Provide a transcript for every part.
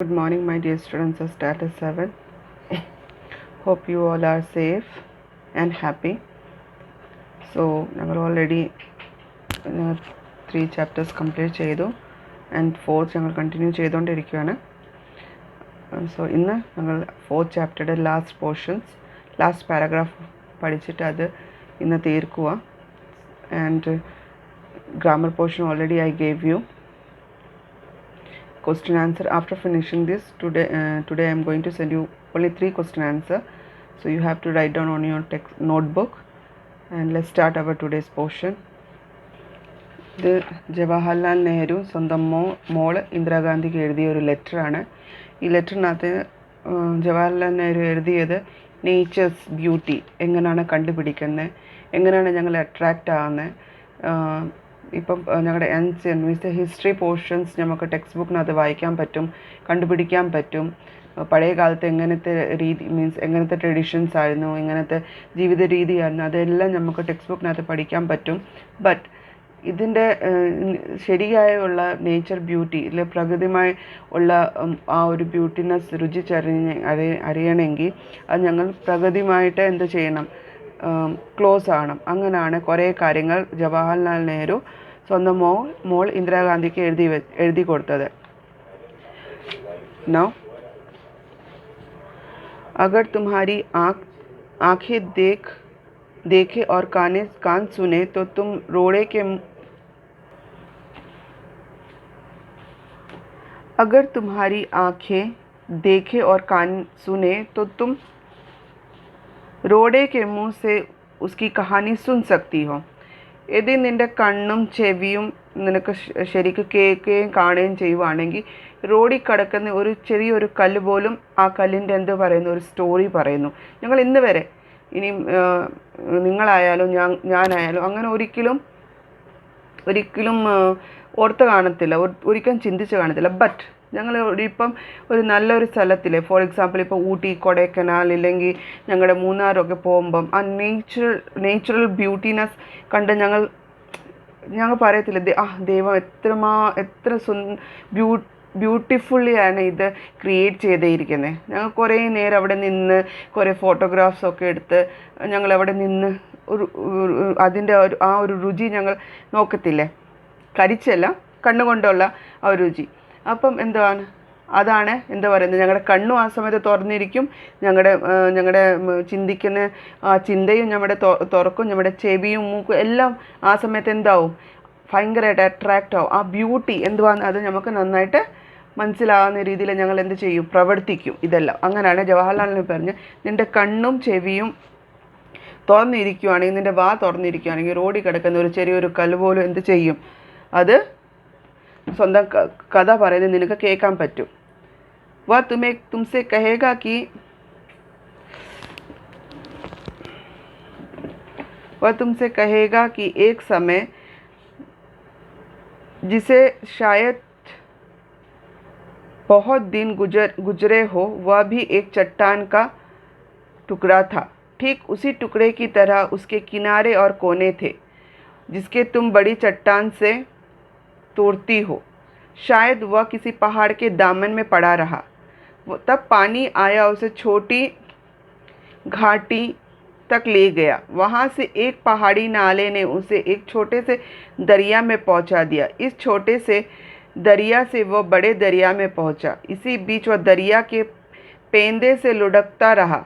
Good morning, my dear students of Status 7. Hope you all are safe and happy. So, ഞങ്ങൾ already 3 chapters complete ചെയ്തു and fourth ഞങ്ങൾ continue ചെയ്തുകൊണ്ടിരിക്കുകയാണ്. So ഇന്ന് ഞങ്ങൾ fourth ചാപ്റ്ററുടെ last paragraph പഠിച്ചിട്ട് അത് ഇന്ന് തീർക്കുക. And grammar portion already I gave you. Question answer after finishing this today I am going to send you only 3 question answer, so you have to write down on your notebook. And let's start our today's portion. ഇത് ജവഹർലാൽ നെഹ്റു സ്വന്തം മോള് ഇന്ദിരാഗാന്ധിക്ക് എഴുതിയ ഒരു ലെറ്ററാണ്. ഈ ലെറ്ററിനകത്ത് ജവഹർലാൽ നെഹ്റു എഴുതിയത് natures beauty എങ്ങനെയാണ് കണ്ടുപിടിക്കുന്നത്, എങ്ങനെയാണ് ഞങ്ങൾ അട്രാക്റ്റ് ആകുന്നത്. ഇപ്പം ഞങ്ങളുടെ ആൻഷ്യൻ മീൻസ് ഹിസ്റ്ററി പോർഷൻസ് നമുക്ക് ടെക്സ്റ്റ് ബുക്കിനകത്ത് വായിക്കാൻ പറ്റും, കണ്ടുപിടിക്കാൻ പറ്റും. പഴയ കാലത്ത് എങ്ങനത്തെ രീതി മീൻസ് എങ്ങനത്തെ ട്രഡീഷൻസ് ആയിരുന്നു, എങ്ങനത്തെ ജീവിത രീതിയായിരുന്നു, അതെല്ലാം നമുക്ക് ടെക്സ്റ്റ് ബുക്കിനകത്ത് പഠിക്കാൻ പറ്റും. ബട്ട് ഇതിൻ്റെ ശരിയായുള്ള നേച്ചർ ബ്യൂട്ടി ഇല്ല പ്രകൃതിയുമായി ഉള്ള ആ ഒരു ബ്യൂട്ടിനെസ് അറിയണമെങ്കിൽ അത് ഞങ്ങൾ പ്രകൃതിയുമായിട്ട് എന്ത് ചെയ്യണം, ക്ലോസ് ആകണം. അങ്ങനെയാണ് കുറേ കാര്യങ്ങൾ ജവഹർലാൽ നെഹ്റു സ്വന്തം മോൾ ഇന്ദിരാഗാന്ധിക്ക് എഴുതി കൊടുത്തത്. നൗ अगर तुम्हारी आँखें देखे और कान सुने तो तुम रोड़े के अगर तुम्हारी आँखें देखे और कान सुने तो तुम रोड़े के मुंह से उसकी कहानी सुन सकती हो. यदि നിൻ്റെ കണ്ണും ചെവിയും നിനക്ക് ശരിക്കും കേൾക്കുകയും കാണുകയും ചെയ്യുവാണെങ്കിൽ റോഡിൽ കിടക്കുന്ന ഒരു ചെറിയൊരു കല്ല് പോലും ആ കല്ലിൻ്റെ എന്ത് പറയുന്നു, ഒരു സ്റ്റോറി പറയുന്നു. ഞങ്ങൾ ഇന്ന് വരെ ഇനി നിങ്ങളായാലും ഞാനായാലും അങ്ങനെ ഒരിക്കലും ഓർത്ത് കാണത്തില്ല, ഒരിക്കലും ചിന്തിച്ച് കാണത്തില്ല. ബട്ട് ഞങ്ങൾ ഇപ്പം ഒരു നല്ലൊരു സ്ഥലത്തിലെ ഫോർ എക്സാമ്പിൾ ഇപ്പോൾ ഊട്ടി, കൊടൈക്കനാൽ ഇല്ലെങ്കിൽ ഞങ്ങളുടെ മൂന്നാറൊക്കെ പോകുമ്പം ആ നേച്ചുറൽ ബ്യൂട്ടിനെസ് കണ്ട് ഞങ്ങൾ പറയത്തില്ല ദൈവം എത്ര ബ്യൂട്ടിഫുള്ളിയാണ് ഇത് ക്രിയേറ്റ് ചെയ്തിരിക്കുന്നത്. ഞങ്ങൾ കുറേ നേരം അവിടെ നിന്ന് കുറേ ഫോട്ടോഗ്രാഫ്സൊക്കെ എടുത്ത് ഞങ്ങൾ അവിടെ നിന്ന് അതിൻ്റെ ആ ഒരു രുചി ഞങ്ങൾ നോക്കത്തില്ലേ, കരിച്ചല്ല കണ്ണുകൊണ്ടുള്ള ആ ഒരു രുചി. അപ്പം അതാണ് എന്താ പറയുന്നത്, ഞങ്ങളുടെ കണ്ണും ആ സമയത്ത് തുറന്നിരിക്കും, ഞങ്ങളുടെ ചിന്തിക്കുന്ന ആ ചിന്തയും നമ്മുടെ തുറക്കും, നമ്മുടെ ചെവിയും മൂക്കും എല്ലാം ആ സമയത്ത് എന്താവും, ഭയങ്കരമായിട്ട് അട്രാക്റ്റ് ആവും. ആ ബ്യൂട്ടി എന്തുവാന്ന് അത് നമുക്ക് നന്നായിട്ട് മനസ്സിലാകുന്ന രീതിയിൽ ഞങ്ങൾ എന്ത് ചെയ്യും, പ്രവർത്തിക്കും. ഇതെല്ലാം അങ്ങനെയാണ് ജവഹർലാൽ നെഹ്റു പറഞ്ഞ് നിൻ്റെ കണ്ണും ചെവിയും തുറന്നിരിക്കുകയാണെങ്കിൽ, നിൻ്റെ വാ തുറന്നിരിക്കുകയാണെങ്കിൽ റോഡിൽ കിടക്കുന്ന ഒരു ചെറിയൊരു കല്ല് പോലും എന്ത് ചെയ്യും, അത് സ്വന്തം കഥ പറയുന്നത് നിനക്ക് കേൾക്കാൻ പറ്റും. वह तुमसे कहेगा कि एक समय जिसे शायद बहुत दिन गुजरे हो, वह भी एक चट्टान का टुकड़ा था. ठीक उसी टुकड़े की तरह उसके किनारे और कोने थे जिसके तुम बड़ी चट्टान से तोड़ती हो. शायद वह किसी पहाड़ के दामन में पड़ा रहा. तब पानी आया, उसे छोटी घाटी तक ले गया. वहाँ से एक पहाड़ी नाले ने उसे एक छोटे से दरिया में पहुँचा दिया. इस छोटे से दरिया से वह बड़े दरिया में पहुँचा. इसी बीच वह दरिया के पेंदे से लुढ़कता रहा.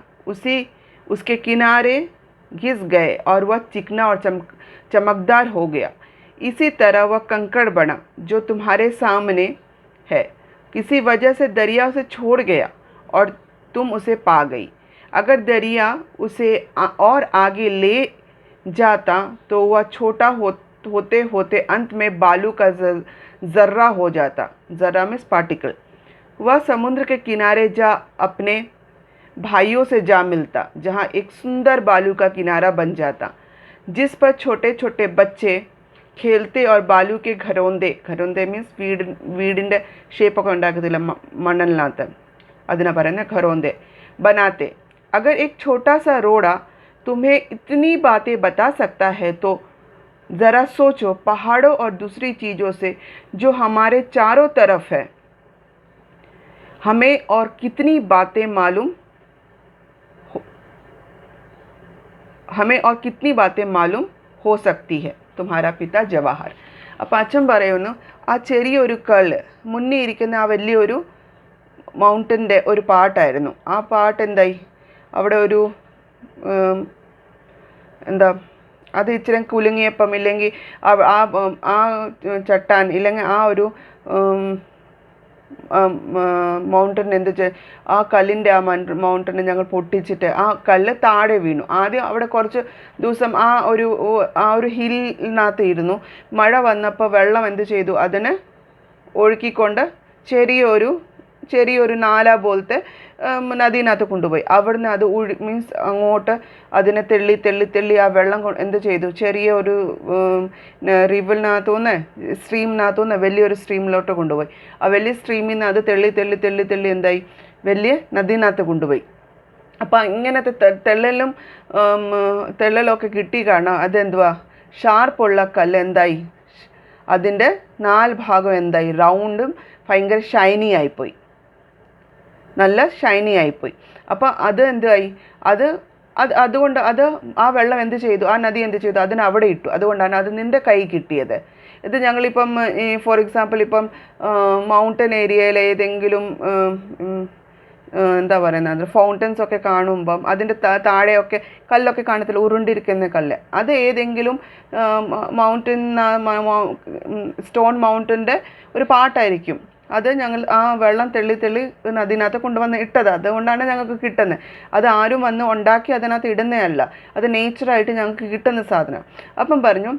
उसके किनारे घिस गए और वह चिकना और चमकदार हो गया. इसी तरह वह कंकड़ बना जो तुम्हारे सामने है. किसी वजह से दरिया उसे छोड़ गया और तुम उसे पा गई. अगर दरिया उसे और आगे ले जाता तो वह छोटा होते होते अंत में बालू का जर्रा हो जाता. जर्रा मीन्स पार्टिकल. वह समुद्र के किनारे जा अपने भाइयों से जा मिलता, जहाँ एक सुंदर बालू का किनारा बन जाता जिस पर छोटे छोटे बच्चे खेलते और बालू के घरोंदे मीन्स വീടിൻ്റെ ഷേപ്പൊക്കെ ഉണ്ടാക്കത്തില്ല മണ്ണിനകത്ത്, അതിനാ പറയുന്നത് घरोंदे बनाते. अगर एक छोटा सा रोड़ा तुम्हें इतनी बातें बता सकता है तो ज़रा सोचो पहाड़ों और दूसरी चीज़ों से जो हमारे चारों तरफ है हमें और कितनी बातें मालूम हमें और कितनी बातें मालूम हो सकती है. तुम्हारा पिता ജവഹർ. അപ്പം അച്ഛൻ പറയുന്നു, ആ ചെറിയൊരു കല്ല് മുന്നേ ഇരിക്കുന്ന ആ വലിയൊരു മൗണ്ടൻ്റെ ഒരു പാട്ടായിരുന്നു. ആ പാട്ട് എന്തായി, അവിടെ ഒരു എന്താ, അത് ഇച്ചിരി കുലുങ്ങിയപ്പം ഇല്ലെങ്കിൽ ആ ചട്ടാൻ ഇല്ലെങ്കിൽ ആ ഒരു മൗണ്ടൻ ആ കല്ലിൻ്റെ ആ മൗണ്ടനെ ഞങ്ങൾ പൊട്ടിച്ചിട്ട് ആ കല്ല് താഴെ വീണു. ആദ്യം അവിടെ കുറച്ച് ദിവസം ആ ഒരു ഹില്ലിനകത്ത് ഇരുന്നു. മഴ വന്നപ്പോൾ വെള്ളം എന്ത് ചെയ്തു, അതിനെ ഒഴുക്കിക്കൊണ്ട് ചെറിയൊരു നാല പോലത്തെ നദീനകത്ത് കൊണ്ടുപോയി. അവിടുന്ന് അത് മീൻസ് അങ്ങോട്ട് അതിനെ തെള്ളി ആ വെള്ളം എന്ത് ചെയ്തു, ചെറിയൊരു റിവറിനകത്തുനിന്ന് സ്ട്രീമിനകത്തുനിന്ന് വലിയൊരു സ്ട്രീമിലോട്ട് കൊണ്ടുപോയി. ആ വലിയ സ്ട്രീമിൽ നിന്ന് അത് തെള്ളി എന്തായി, വലിയ നദീനകത്ത് കൊണ്ടുപോയി. അപ്പം ഇങ്ങനത്തെ തെള്ളലൊക്കെ കിട്ടി. കാരണം അതെന്തുവാ, ഷാർപ്പുള്ള കല്ല് എന്തായി, അതിൻ്റെ 4 ഭാഗം എന്തായി, റൗണ്ടും ഭയങ്കര ഷൈനി ആയിപ്പോയി, നല്ല ഷൈനി ആയിപ്പോയി. അപ്പോൾ അത് എന്തായി, അതുകൊണ്ട് ആ വെള്ളം എന്ത് ചെയ്തു, ആ നദി എന്ത് ചെയ്തു, അതിന് അവിടെ ഇട്ടു. അതുകൊണ്ടാണ് അത് നിൻ്റെ കൈ കിട്ടിയത്. ഇത് ഞങ്ങളിപ്പം ഫോർ എക്സാമ്പിൾ ഇപ്പം മൗണ്ടൻ ഏരിയയിൽ ഏതെങ്കിലും എന്താ പറയുന്നത്, ഫൗണ്ടൻസ് ഒക്കെ കാണുമ്പം അതിൻ്റെ താഴെയൊക്കെ കല്ലൊക്കെ കാണത്തില്ല, ഉരുണ്ടിരിക്കുന്ന കല്ല്. അത് ഏതെങ്കിലും സ്റ്റോൺ മൗണ്ടൻ്റെ ഒരു പാട്ടായിരിക്കും. അത് ഞങ്ങൾ ആ വെള്ളം തെള്ളി അതിനകത്ത് കൊണ്ടുവന്ന് ഇട്ടത്. അതുകൊണ്ടാണ് ഞങ്ങൾക്ക് കിട്ടുന്നത്. അത് ആരും വന്ന് ഉണ്ടാക്കി അതിനകത്ത് ഇടുന്നതല്ല, അത് നേച്ചറായിട്ട് ഞങ്ങൾക്ക് കിട്ടുന്ന സാധനം. അപ്പം പറഞ്ഞു,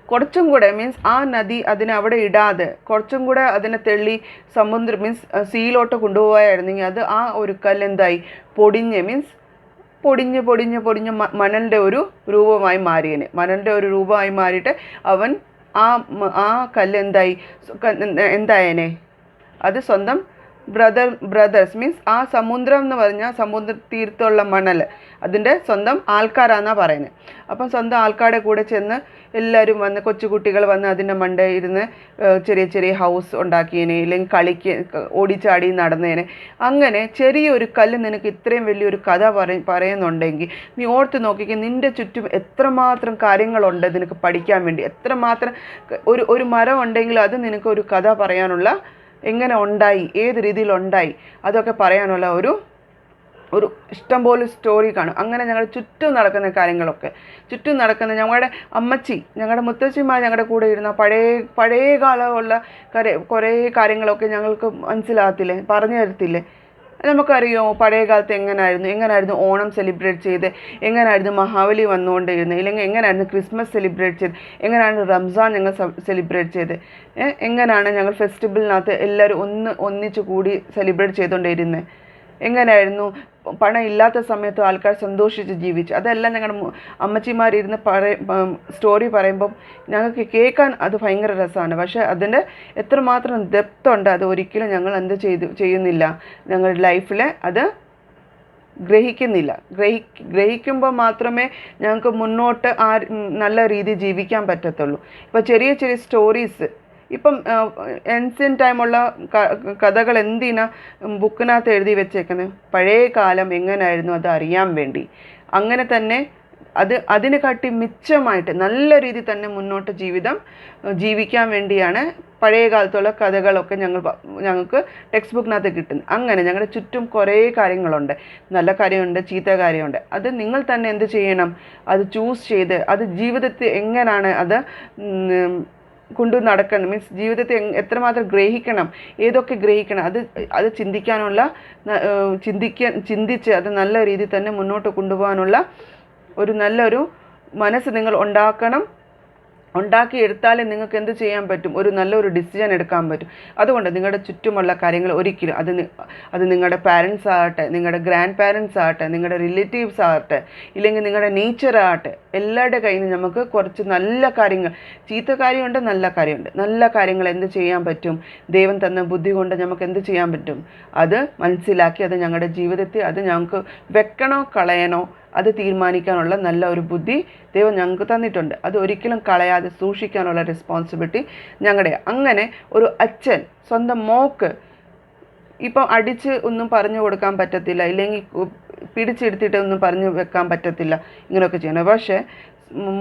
കുറച്ചും കൂടെ മീൻസ് ആ നദി അതിനെ അവിടെ ഇടാതെ കുറച്ചും കൂടെ അതിനെ തെള്ളി സമുദ്രം മീൻസ് സീയിലോട്ട് കൊണ്ടുപോയായിരുന്നെങ്കിൽ അത് ആ ഒരു കല്ല് എന്തായി, പൊടിഞ്ഞ് മണലിൻ്റെ ഒരു രൂപമായി മാറിയേനെ. മണലിൻ്റെ ഒരു രൂപമായി മാറിയിട്ട് അവൻ ആ കല്ല് എന്തായേനെ, അത് സ്വന്തം ബ്രദേഴ്സ് മീൻസ് ആ സമുദ്രം എന്ന് പറഞ്ഞാൽ സമുദ്ര തീരത്തുള്ള മണൽ അതിൻ്റെ സ്വന്തം ആൾക്കാരാണെന്നാണ് പറയുന്നത്. അപ്പം സ്വന്തം ആൾക്കാരുടെ കൂടെ ചെന്ന് എല്ലാവരും വന്ന്, കൊച്ചുകുട്ടികൾ വന്ന് അതിൻ്റെ മണ്ടയിൽ ഇരുന്ന് ചെറിയ ഹൗസ് ഉണ്ടാക്കിയേനെ, ഇല്ലെങ്കിൽ ഓടിച്ചാടി നടന്നേനെ. അങ്ങനെ ചെറിയൊരു കല്ല് നിനക്ക് ഇത്രയും വലിയൊരു കഥ പറയുന്നുണ്ടെങ്കിൽ നീ ഓർത്ത് നോക്കിക്കേ, നിൻ്റെ ചുറ്റും എത്രമാത്രം കാര്യങ്ങളുണ്ട് നിനക്ക് പഠിക്കാൻ വേണ്ടി. എത്രമാത്രം ഒരു മരം ഉണ്ടെങ്കിൽ അത് നിനക്ക് ഒരു കഥ പറയാനുള്ള, എങ്ങനെ ഉണ്ടായി, ഏത് രീതിയിലുണ്ടായി, അതൊക്കെ പറയാനുള്ള ഒരു ഇഷ്ടംപോലെ സ്റ്റോറി കാണും. അങ്ങനെ ഞങ്ങളുടെ ചുറ്റും നടക്കുന്ന കാര്യങ്ങളൊക്കെ, ഞങ്ങളുടെ അമ്മച്ചി, ഞങ്ങളുടെ മുത്തശ്ശിമാർ ഞങ്ങളുടെ കൂടെ ഇരുന്ന പഴയ കാലമുള്ള കുറേ കാര്യങ്ങളൊക്കെ ഞങ്ങൾക്ക് മനസ്സിലാകത്തില്ലേ, പറഞ്ഞു തരത്തില്ലേ. നമുക്കറിയോ പഴയ കാലത്ത് എങ്ങനായിരുന്നു ഓണം സെലിബ്രേറ്റ് ചെയ്ത്, എങ്ങനായിരുന്നു മഹാബലി വന്നുകൊണ്ടിരുന്നത്, ഇല്ലെങ്കിൽ എങ്ങനായിരുന്നു ക്രിസ്മസ് സെലിബ്രേറ്റ് ചെയ്ത്, എങ്ങനെയാണ് റംസാൻ ഞങ്ങൾ സെലിബ്രേറ്റ് ചെയ്ത്, എങ്ങനെയാണ് ഞങ്ങൾ ഫെസ്റ്റിവലിനകത്ത് എല്ലാവരും ഒന്നിച്ച് കൂടി സെലിബ്രേറ്റ് ചെയ്തുകൊണ്ടിരുന്നത്, എങ്ങനെയായിരുന്നു പണം ഇല്ലാത്ത സമയത്ത് ആൾക്കാർ സന്തോഷിച്ച് ജീവിച്ചു. അതെല്ലാം ഞങ്ങളുടെ അമ്മച്ചിമാരിരുന്ന് സ്റ്റോറി പറയുമ്പം ഞങ്ങൾക്ക് കേൾക്കാൻ അത് ഭയങ്കര രസമാണ്. പക്ഷേ അതിൻ്റെ എത്രമാത്രം ഡെപ്ത് ഉണ്ട് അത് ഒരിക്കലും ഞങ്ങൾ ചെയ്യുന്നില്ല, ഞങ്ങളുടെ ലൈഫിൽ അത് ഗ്രഹിക്കുന്നില്ല. ഗ്രഹിക്കുമ്പോൾ മാത്രമേ ഞങ്ങൾക്ക് മുന്നോട്ട് നല്ല രീതിയിൽ ജീവിക്കാൻ പറ്റത്തുള്ളൂ. ഇപ്പോൾ ചെറിയ സ്റ്റോറീസ്, ഇപ്പം ഏൻഷ്യൻ ടൈമുള്ള കഥകൾ എന്തിനാ ബുക്കിനകത്ത് എഴുതി വെച്ചേക്കുന്നത്, പഴയ കാലം എങ്ങനെയായിരുന്നു അത് അറിയാൻ വേണ്ടി. അങ്ങനെ തന്നെ അതിനെ കാട്ടി മിച്ചമായിട്ട് നല്ല രീതിയിൽ തന്നെ മുന്നോട്ട് ജീവിക്കാൻ വേണ്ടിയാണ് പഴയ കാലത്തുള്ള കഥകളൊക്കെ ഞങ്ങൾക്ക് ടെക്സ്റ്റ് ബുക്കിനകത്ത് കിട്ടുന്നത്. അങ്ങനെ ഞങ്ങളുടെ ചുറ്റും കുറേ കാര്യങ്ങളുണ്ട്, നല്ല കാര്യമുണ്ട്, ചീത്ത കാര്യമുണ്ട്. അത് നിങ്ങൾ തന്നെ എന്ത് ചെയ്യണം, അത് ചൂസ് ചെയ്ത് അത് ജീവിതത്തിൽ എങ്ങനെയാണ് അത് കൊണ്ടു നടക്കണം, മീൻസ് ജീവിതത്തെ എത്രമാത്രം ഗ്രഹിക്കണം, ഏതൊക്കെ ഗ്രഹിക്കണം, അത് ചിന്തിക്കാനുള്ള ചിന്തിച്ച് അത് നല്ല രീതിയിൽ തന്നെ മുന്നോട്ട് കൊണ്ടുപോകാനുള്ള ഒരു നല്ലൊരു മനസ്സ് നിങ്ങൾ ഉണ്ടാക്കിയെടുത്താലേ നിങ്ങൾക്ക് എന്ത് ചെയ്യാൻ പറ്റും, ഒരു നല്ലൊരു ഡിസിഷൻ എടുക്കാൻ പറ്റും. അതുകൊണ്ട് നിങ്ങളുടെ ചുറ്റുമുള്ള കാര്യങ്ങൾ ഒരിക്കലും അത് നിങ്ങളുടെ പാരൻസ് ആകട്ടെ, നിങ്ങളുടെ ഗ്രാൻഡ് പാരൻസ് ആകട്ടെ, നിങ്ങളുടെ റിലേറ്റീവ്സ് ആകട്ടെ, ഇല്ലെങ്കിൽ നിങ്ങളുടെ നേച്ചർ ആകട്ടെ, എല്ലാവരുടെ കയ്യിൽ നിന്ന് നമുക്ക് കുറച്ച് നല്ല കാര്യങ്ങൾ, ചീത്ത കാര്യമുണ്ട്, നല്ല കാര്യങ്ങൾ എന്ത് ചെയ്യാൻ പറ്റും, ദൈവം തന്ന ബുദ്ധി കൊണ്ട് നമുക്ക് എന്ത് ചെയ്യാൻ പറ്റും, അത് മനസ്സിലാക്കി അത് ഞങ്ങളുടെ ജീവിതത്തിൽ അത് ഞങ്ങൾക്ക് വെക്കണോ കളയണോ അത് തീരുമാനിക്കാനുള്ള നല്ല ഒരു ബുദ്ധി ദൈവം ഞങ്ങൾക്ക് തന്നിട്ടുണ്ട്. അത് ഒരിക്കലും കളയാതെ സൂക്ഷിക്കാനുള്ള റെസ്പോൺസിബിലിറ്റി ഞങ്ങളുടെ. അങ്ങനെ ഒരു അച്ഛൻ സ്വന്തം മോക്ക് ഇപ്പം അടിച്ച് ഒന്നും പറഞ്ഞു കൊടുക്കാൻ പറ്റത്തില്ല, ഇല്ലെങ്കിൽ പിടിച്ചെടുത്തിട്ട് ഒന്നും പറഞ്ഞു വെക്കാൻ പറ്റത്തില്ല, ഇങ്ങനെയൊക്കെ ചെയ്യണം. പക്ഷേ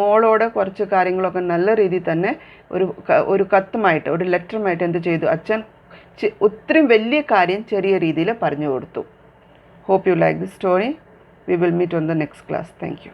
മോളോട് കുറച്ച് കാര്യങ്ങളൊക്കെ നല്ല രീതിയിൽ തന്നെ ഒരു കത്തുമായിട്ട്, ഒരു ലെറ്ററുമായിട്ട് എന്ത് ചെയ്തു, അച്ഛൻ ഒത്തിരി വലിയ കാര്യം ചെറിയ രീതിയിൽ പറഞ്ഞു കൊടുത്തു. Hope you like this story. We will meet on the next class. Thank you.